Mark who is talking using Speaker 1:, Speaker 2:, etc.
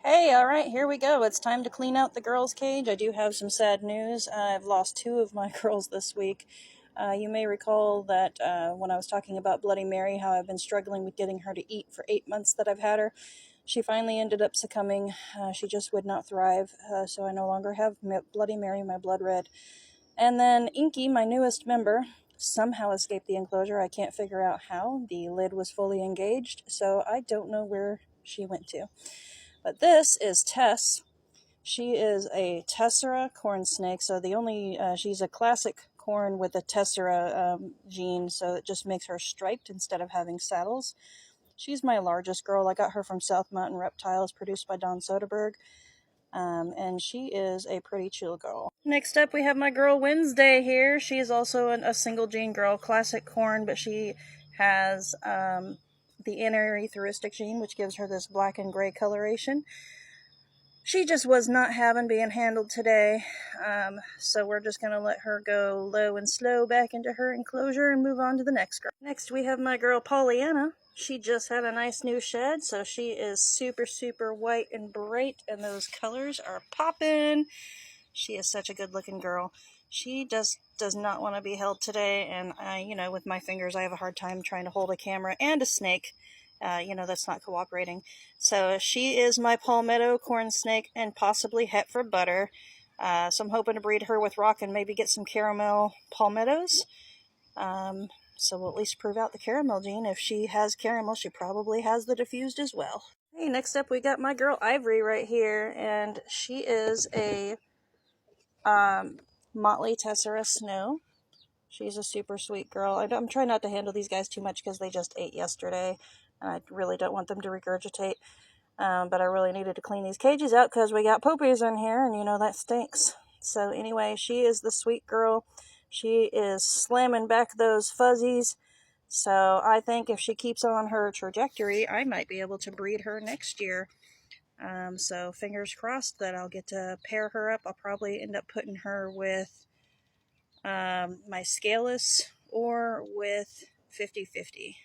Speaker 1: Hey, all right, here we go. It's time to clean out the girls' cage. I do have some sad news. I've lost two of my girls this week. You may recall that when I was talking about Bloody Mary, how I've been struggling with getting her to eat for 8 months that I've had her. She finally ended up succumbing. She just would not thrive, so I no longer have Bloody Mary, my blood red. And then Inky, my newest member, somehow escaped the enclosure. I can't figure out how. The lid was fully engaged, so I don't know where she went to. But this is Tess. She is a Tessera corn snake, so she's a classic corn with a Tessera gene, so it just makes her striped instead of having saddles. She's my largest girl. I got her from South Mountain Reptiles, produced by Don Soderbergh, and she is a pretty chill girl. Next up, we have my girl Wednesday here. She is also a single gene girl, classic corn, but she has the anerytheristic gene, which gives her this black and gray coloration. She just was not having being handled today, so we're just going to let her go low and slow back into her enclosure and move on to the next girl. Next, we have my girl Pollyanna. She just had a nice new shed, so she is super, super white and bright, and those colors are popping. She is such a good-looking girl. She just does not want to be held today, and with my fingers, I have a hard time trying to hold a camera and a snake. That's not cooperating. So she is my palmetto corn snake and possibly het for butter. So I'm hoping to breed her with Rock and maybe get some caramel palmettos. So we'll at least prove out the caramel gene. If she has caramel, she probably has the diffused as well. Hey, next up we got my girl Ivory right here, and she is a Motley Tessera Snow. She's a super sweet girl. I'm trying not to handle these guys too much because they just ate yesterday. I really don't want them to regurgitate. But I really needed to clean these cages out because we got poopies in here, and that stinks. So anyway, she is the sweet girl. She is slamming back those fuzzies. So I think if she keeps on her trajectory, I might be able to breed her next year. So fingers crossed that I'll get to pair her up. I'll probably end up putting her with my Scalus or with 50/50.